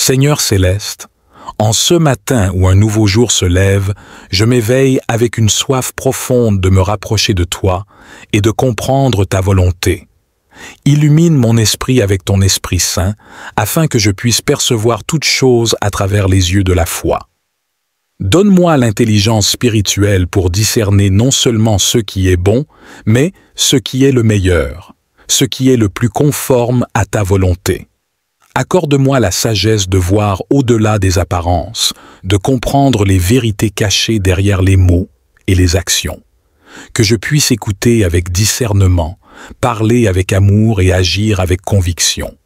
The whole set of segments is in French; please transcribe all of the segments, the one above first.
Seigneur céleste, en ce matin où un nouveau jour se lève, je m'éveille avec une soif profonde de me rapprocher de toi et de comprendre ta volonté. Illumine mon esprit avec ton Esprit Saint, afin que je puisse percevoir toutes choses à travers les yeux de la foi. Donne-moi l'intelligence spirituelle pour discerner non seulement ce qui est bon, mais ce qui est le meilleur, ce qui est le plus conforme à ta volonté. Accorde-moi la sagesse de voir au-delà des apparences, de comprendre les vérités cachées derrière les mots et les actions. Que je puisse écouter avec discernement, parler avec amour et agir avec conviction.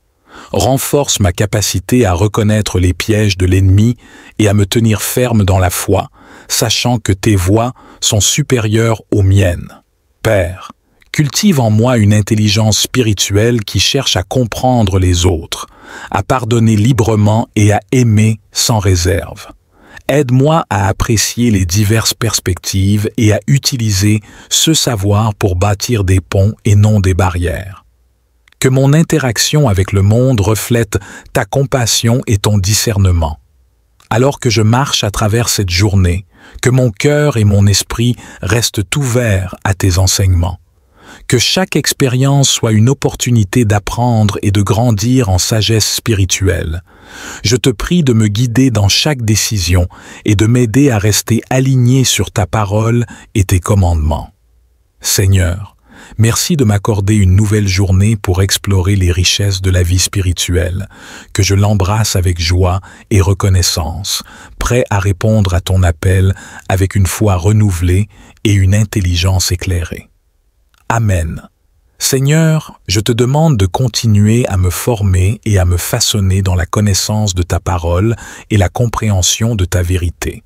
Renforce ma capacité à reconnaître les pièges de l'ennemi et à me tenir ferme dans la foi, sachant que tes voies sont supérieures aux miennes. Père, cultive en moi une intelligence spirituelle qui cherche à comprendre les autres, à pardonner librement et à aimer sans réserve. Aide-moi à apprécier les diverses perspectives et à utiliser ce savoir pour bâtir des ponts et non des barrières. Que mon interaction avec le monde reflète ta compassion et ton discernement. Alors que je marche à travers cette journée, que mon cœur et mon esprit restent ouverts à tes enseignements. Que chaque expérience soit une opportunité d'apprendre et de grandir en sagesse spirituelle. Je te prie de me guider dans chaque décision et de m'aider à rester aligné sur ta parole et tes commandements. Seigneur, merci de m'accorder une nouvelle journée pour explorer les richesses de la vie spirituelle, que je l'embrasse avec joie et reconnaissance, prêt à répondre à ton appel avec une foi renouvelée et une intelligence éclairée. Amen. Seigneur, je te demande de continuer à me former et à me façonner dans la connaissance de ta parole et la compréhension de ta vérité.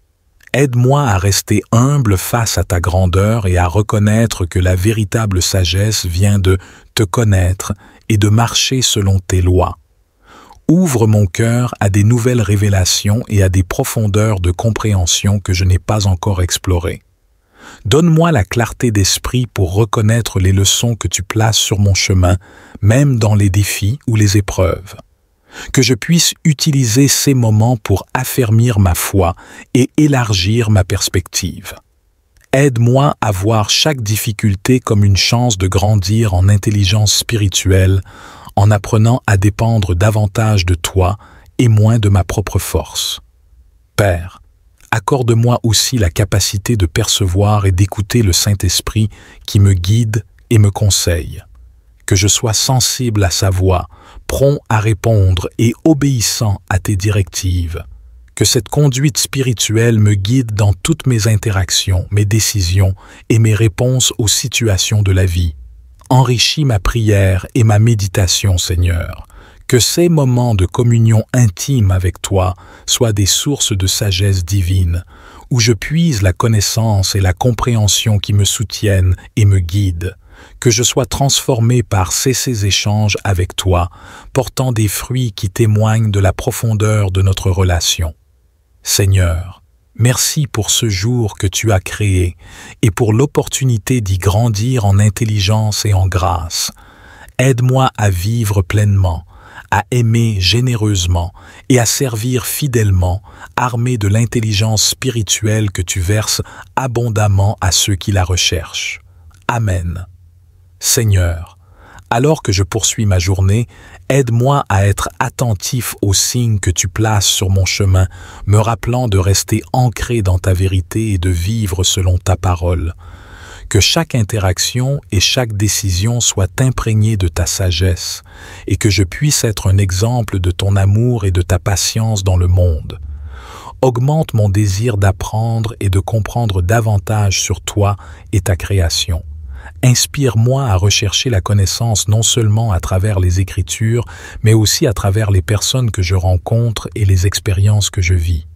Aide-moi à rester humble face à ta grandeur et à reconnaître que la véritable sagesse vient de te connaître et de marcher selon tes lois. Ouvre mon cœur à des nouvelles révélations et à des profondeurs de compréhension que je n'ai pas encore explorées. Donne-moi la clarté d'esprit pour reconnaître les leçons que tu places sur mon chemin, même dans les défis ou les épreuves. Que je puisse utiliser ces moments pour affermir ma foi et élargir ma perspective. Aide-moi à voir chaque difficulté comme une chance de grandir en intelligence spirituelle, en apprenant à dépendre davantage de toi et moins de ma propre force. Père, accorde-moi aussi la capacité de percevoir et d'écouter le Saint-Esprit qui me guide et me conseille. Que je sois sensible à sa voix, prompt à répondre et obéissant à tes directives. Que cette conduite spirituelle me guide dans toutes mes interactions, mes décisions et mes réponses aux situations de la vie. Enrichis ma prière et ma méditation, Seigneur. Que ces moments de communion intime avec toi soient des sources de sagesse divine, où je puise la connaissance et la compréhension qui me soutiennent et me guident. Que je sois transformé par ces échanges avec toi, portant des fruits qui témoignent de la profondeur de notre relation. Seigneur, merci pour ce jour que tu as créé et pour l'opportunité d'y grandir en intelligence et en grâce. Aide-moi à vivre pleinement, à aimer généreusement et à servir fidèlement, armé de l'intelligence spirituelle que tu verses abondamment à ceux qui la recherchent. Amen. Seigneur, alors que je poursuis ma journée, aide-moi à être attentif aux signes que tu places sur mon chemin, me rappelant de rester ancré dans ta vérité et de vivre selon ta parole. Que chaque interaction et chaque décision soient imprégnées de ta sagesse et que je puisse être un exemple de ton amour et de ta patience dans le monde. Augmente mon désir d'apprendre et de comprendre davantage sur toi et ta création. Inspire-moi à rechercher la connaissance non seulement à travers les Écritures, mais aussi à travers les personnes que je rencontre et les expériences que je vis.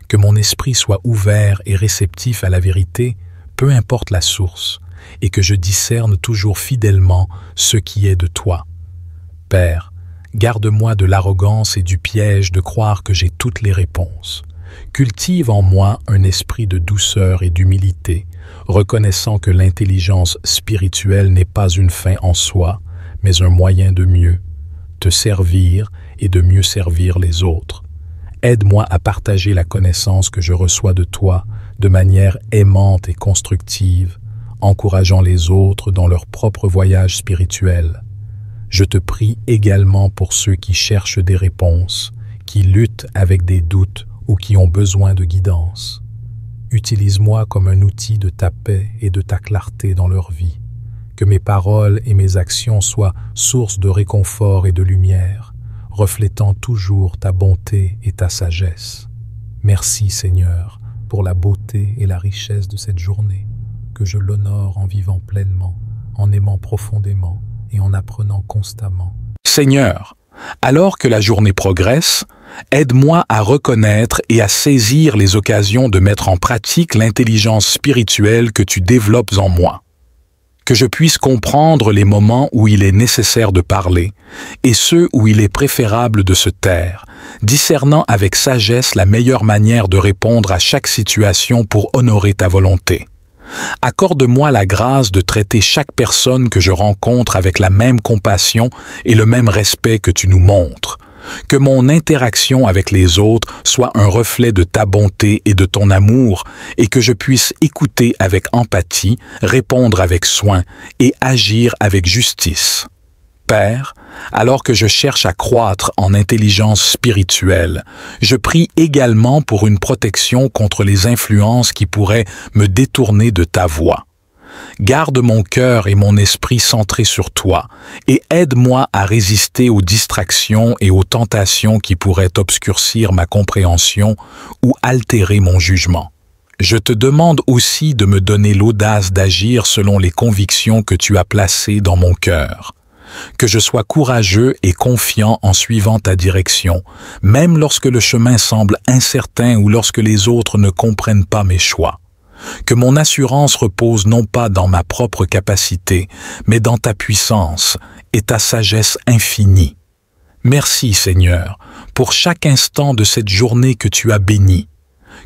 Que mon esprit soit ouvert et réceptif à la vérité, peu importe la source, et que je discerne toujours fidèlement ce qui est de toi. Père, garde-moi de l'arrogance et du piège de croire que j'ai toutes les réponses. Cultive en moi un esprit de douceur et d'humilité, reconnaissant que l'intelligence spirituelle n'est pas une fin en soi, mais un moyen de mieux te servir et de mieux servir les autres. Aide-moi à partager la connaissance que je reçois de toi de manière aimante et constructive, encourageant les autres dans leur propre voyage spirituel. Je te prie également pour ceux qui cherchent des réponses, qui luttent avec des doutes ou qui ont besoin de guidance. Utilise-moi comme un outil de ta paix et de ta clarté dans leur vie. Que mes paroles et mes actions soient source de réconfort et de lumière, reflétant toujours ta bonté et ta sagesse. Merci Seigneur pour la beauté et la richesse de cette journée, que je l'honore en vivant pleinement, en aimant profondément et en apprenant constamment. Seigneur, alors que la journée progresse, aide-moi à reconnaître et à saisir les occasions de mettre en pratique l'intelligence spirituelle que tu développes en moi. Que je puisse comprendre les moments où il est nécessaire de parler et ceux où il est préférable de se taire, discernant avec sagesse la meilleure manière de répondre à chaque situation pour honorer ta volonté. Accorde-moi la grâce de traiter chaque personne que je rencontre avec la même compassion et le même respect que tu nous montres. Que mon interaction avec les autres soit un reflet de ta bonté et de ton amour et que je puisse écouter avec empathie, répondre avec soin et agir avec justice. Père, alors que je cherche à croître en intelligence spirituelle, je prie également pour une protection contre les influences qui pourraient me détourner de ta voie. Garde mon cœur et mon esprit centrés sur toi et aide-moi à résister aux distractions et aux tentations qui pourraient obscurcir ma compréhension ou altérer mon jugement. Je te demande aussi de me donner l'audace d'agir selon les convictions que tu as placées dans mon cœur. Que je sois courageux et confiant en suivant ta direction, même lorsque le chemin semble incertain ou lorsque les autres ne comprennent pas mes choix. Que mon assurance repose non pas dans ma propre capacité, mais dans ta puissance et ta sagesse infinie. Merci Seigneur, pour chaque instant de cette journée que tu as bénie.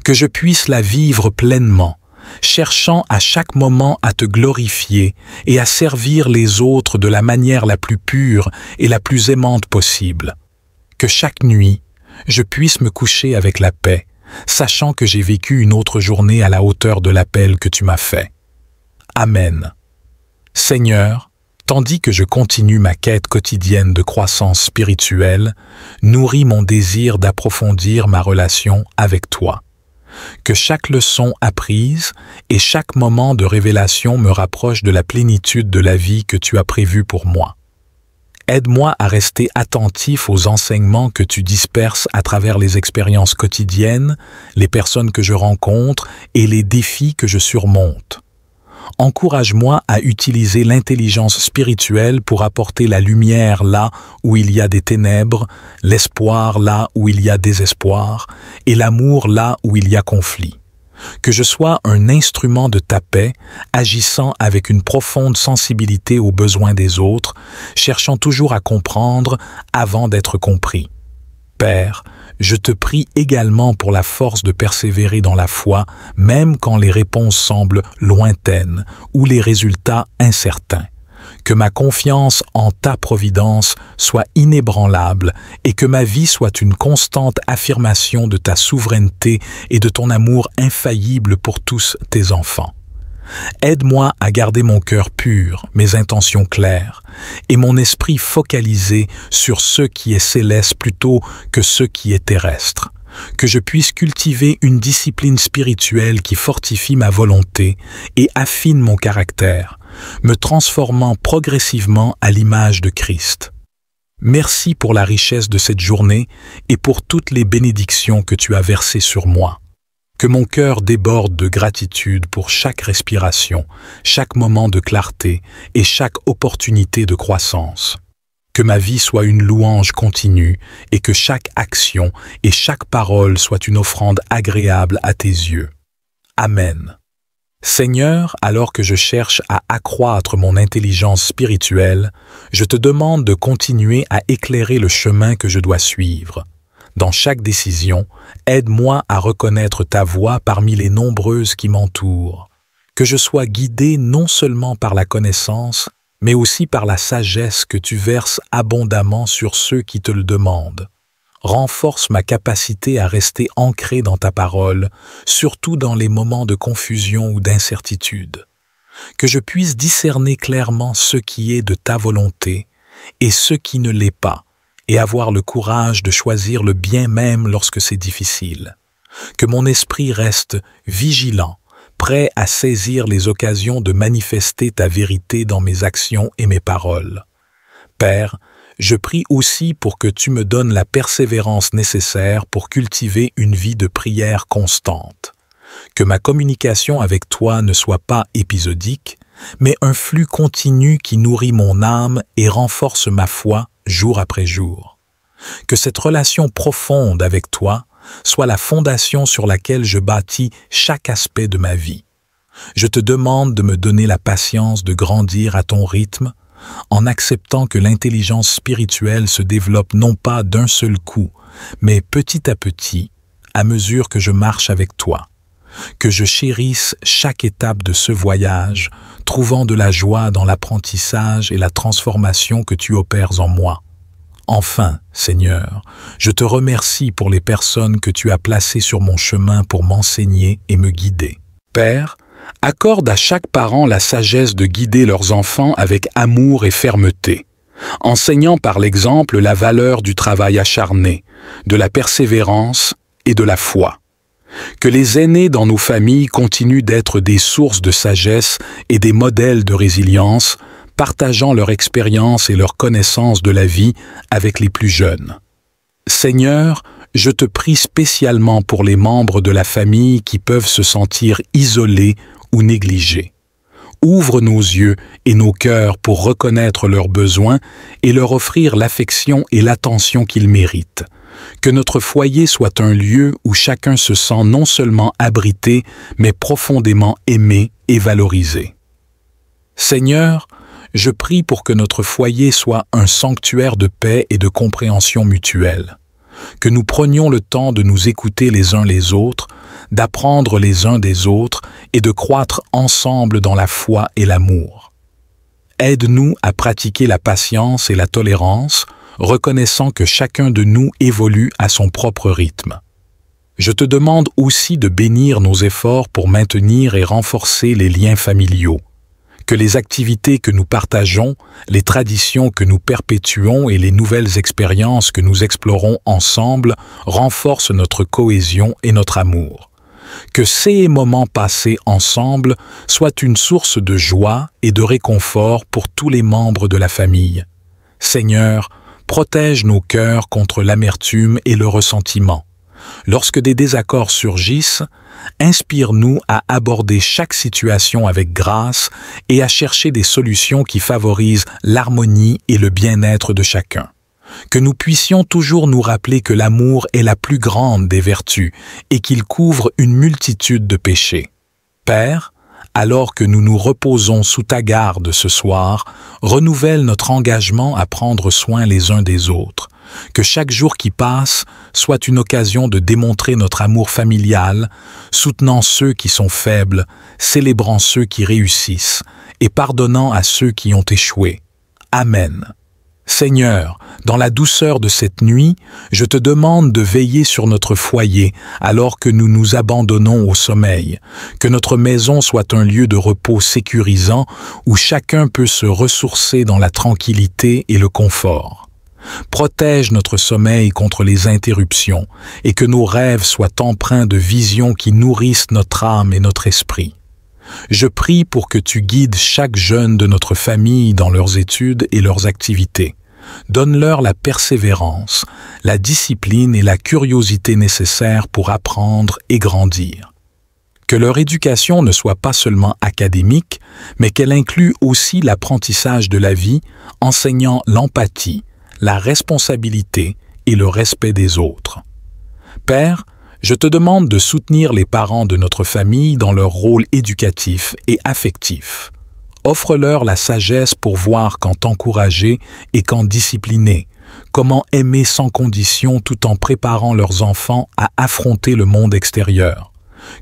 Que je puisse la vivre pleinement, cherchant à chaque moment à te glorifier et à servir les autres de la manière la plus pure et la plus aimante possible. Que chaque nuit, je puisse me coucher avec la paix, sachant que j'ai vécu une autre journée à la hauteur de l'appel que tu m'as fait. Amen. Seigneur, tandis que je continue ma quête quotidienne de croissance spirituelle, nourris mon désir d'approfondir ma relation avec toi. Que chaque leçon apprise et chaque moment de révélation me rapproche de la plénitude de la vie que tu as prévue pour moi. Aide-moi à rester attentif aux enseignements que tu disperses à travers les expériences quotidiennes, les personnes que je rencontre et les défis que je surmonte. Encourage-moi à utiliser l'intelligence spirituelle pour apporter la lumière là où il y a des ténèbres, l'espoir là où il y a désespoir et l'amour là où il y a conflit. Que je sois un instrument de ta paix, agissant avec une profonde sensibilité aux besoins des autres, cherchant toujours à comprendre avant d'être compris. Père, je te prie également pour la force de persévérer dans la foi, même quand les réponses semblent lointaines ou les résultats incertains. Que ma confiance en ta providence soit inébranlable et que ma vie soit une constante affirmation de ta souveraineté et de ton amour infaillible pour tous tes enfants. Aide-moi à garder mon cœur pur, mes intentions claires, et mon esprit focalisé sur ce qui est céleste plutôt que ce qui est terrestre. Que je puisse cultiver une discipline spirituelle qui fortifie ma volonté et affine mon caractère, me transformant progressivement à l'image de Christ. Merci pour la richesse de cette journée et pour toutes les bénédictions que tu as versées sur moi. Que mon cœur déborde de gratitude pour chaque respiration, chaque moment de clarté et chaque opportunité de croissance. Que ma vie soit une louange continue et que chaque action et chaque parole soit une offrande agréable à tes yeux. Amen. Seigneur, alors que je cherche à accroître mon intelligence spirituelle, je te demande de continuer à éclairer le chemin que je dois suivre. Dans chaque décision, aide-moi à reconnaître ta voix parmi les nombreuses qui m'entourent. Que je sois guidé non seulement par la connaissance, mais aussi par la sagesse que tu verses abondamment sur ceux qui te le demandent. renforce ma capacité à rester ancré dans ta parole, surtout dans les moments de confusion ou d'incertitude. Que je puisse discerner clairement ce qui est de ta volonté et ce qui ne l'est pas, et avoir le courage de choisir le bien même lorsque c'est difficile. Que mon esprit reste vigilant, prêt à saisir les occasions de manifester ta vérité dans mes actions et mes paroles. Père, je prie aussi pour que tu me donnes la persévérance nécessaire pour cultiver une vie de prière constante. Que ma communication avec toi ne soit pas épisodique, mais un flux continu qui nourrit mon âme et renforce ma foi jour après jour. Que cette relation profonde avec toi soit la fondation sur laquelle je bâtis chaque aspect de ma vie. Je te demande de me donner la patience de grandir à ton rythme, en acceptant que l'intelligence spirituelle se développe non pas d'un seul coup, mais petit à petit, à mesure que je marche avec toi. Que je chérisse chaque étape de ce voyage, trouvant de la joie dans l'apprentissage et la transformation que tu opères en moi. Enfin, Seigneur, je te remercie pour les personnes que tu as placées sur mon chemin pour m'enseigner et me guider. Père, accorde à chaque parent la sagesse de guider leurs enfants avec amour et fermeté, enseignant par l'exemple la valeur du travail acharné, de la persévérance et de la foi. Que les aînés dans nos familles continuent d'être des sources de sagesse et des modèles de résilience, partageant leur expérience et leur connaissance de la vie avec les plus jeunes. Seigneur, je te prie spécialement pour les membres de la famille qui peuvent se sentir isolés ou négligés. Ouvre nos yeux et nos cœurs pour reconnaître leurs besoins et leur offrir l'affection et l'attention qu'ils méritent. Que notre foyer soit un lieu où chacun se sent non seulement abrité, mais profondément aimé et valorisé. Seigneur, je prie pour que notre foyer soit un sanctuaire de paix et de compréhension mutuelle. Que nous prenions le temps de nous écouter les uns les autres, d'apprendre les uns des autres et de croître ensemble dans la foi et l'amour. Aide-nous à pratiquer la patience et la tolérance, reconnaissant que chacun de nous évolue à son propre rythme. Je te demande aussi de bénir nos efforts pour maintenir et renforcer les liens familiaux. Que les activités que nous partageons, les traditions que nous perpétuons et les nouvelles expériences que nous explorons ensemble renforcent notre cohésion et notre amour. Que ces moments passés ensemble soient une source de joie et de réconfort pour tous les membres de la famille. Seigneur, protège nos cœurs contre l'amertume et le ressentiment. Lorsque des désaccords surgissent, inspire-nous à aborder chaque situation avec grâce et à chercher des solutions qui favorisent l'harmonie et le bien-être de chacun. Que nous puissions toujours nous rappeler que l'amour est la plus grande des vertus et qu'il couvre une multitude de péchés. Père, alors que nous nous reposons sous ta garde ce soir, renouvelle notre engagement à prendre soin les uns des autres. Que chaque jour qui passe soit une occasion de démontrer notre amour familial, soutenant ceux qui sont faibles, célébrant ceux qui réussissent et pardonnant à ceux qui ont échoué. Amen. Seigneur, dans la douceur de cette nuit, je te demande de veiller sur notre foyer alors que nous nous abandonnons au sommeil, que notre maison soit un lieu de repos sécurisant où chacun peut se ressourcer dans la tranquillité et le confort. Protège notre sommeil contre les interruptions et que nos rêves soient empreints de visions qui nourrissent notre âme et notre esprit. Je prie pour que tu guides chaque jeune de notre famille dans leurs études et leurs activités. Donne-leur la persévérance, la discipline et la curiosité nécessaires pour apprendre et grandir. Que leur éducation ne soit pas seulement académique, mais qu'elle inclue aussi l'apprentissage de la vie, enseignant l'empathie, la responsabilité et le respect des autres. Père, je te demande de soutenir les parents de notre famille dans leur rôle éducatif et affectif. Offre-leur la sagesse pour voir quand encourager et quand discipliner, comment aimer sans condition tout en préparant leurs enfants à affronter le monde extérieur.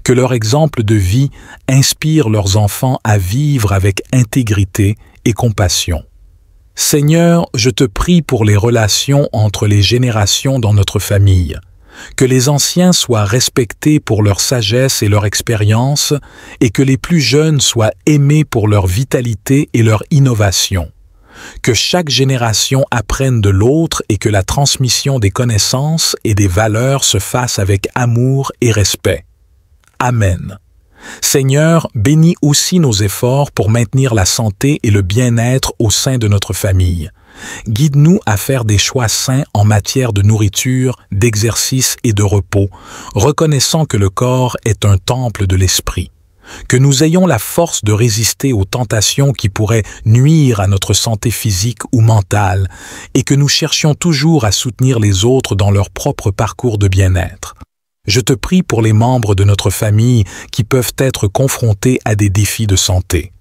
Que leur exemple de vie inspire leurs enfants à vivre avec intégrité et compassion. Seigneur, je te prie pour les relations entre les générations dans notre famille, que les anciens soient respectés pour leur sagesse et leur expérience, et que les plus jeunes soient aimés pour leur vitalité et leur innovation. Que chaque génération apprenne de l'autre et que la transmission des connaissances et des valeurs se fasse avec amour et respect. Amen. Seigneur, bénis aussi nos efforts pour maintenir la santé et le bien-être au sein de notre famille. Guide-nous à faire des choix sains en matière de nourriture, d'exercice et de repos, reconnaissant que le corps est un temple de l'esprit. Que nous ayons la force de résister aux tentations qui pourraient nuire à notre santé physique ou mentale, et que nous cherchions toujours à soutenir les autres dans leur propre parcours de bien-être. Je te prie pour les membres de notre famille qui peuvent être confrontés à des défis de santé.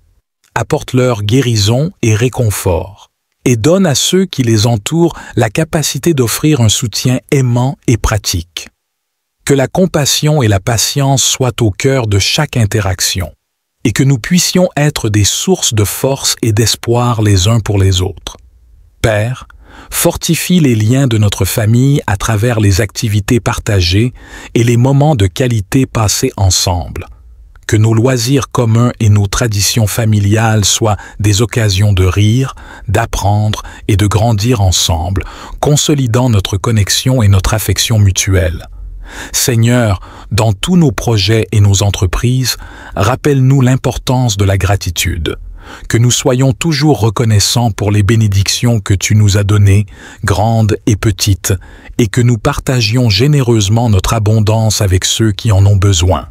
Apporte-leur guérison et réconfort, et donne à ceux qui les entourent la capacité d'offrir un soutien aimant et pratique. Que la compassion et la patience soient au cœur de chaque interaction, et que nous puissions être des sources de force et d'espoir les uns pour les autres. Père, fortifie les liens de notre famille à travers les activités partagées et les moments de qualité passés ensemble. Que nos loisirs communs et nos traditions familiales soient des occasions de rire, d'apprendre et de grandir ensemble, consolidant notre connexion et notre affection mutuelle. Seigneur, dans tous nos projets et nos entreprises, rappelle-nous l'importance de la gratitude. Que nous soyons toujours reconnaissants pour les bénédictions que tu nous as données, grandes et petites, et que nous partagions généreusement notre abondance avec ceux qui en ont besoin.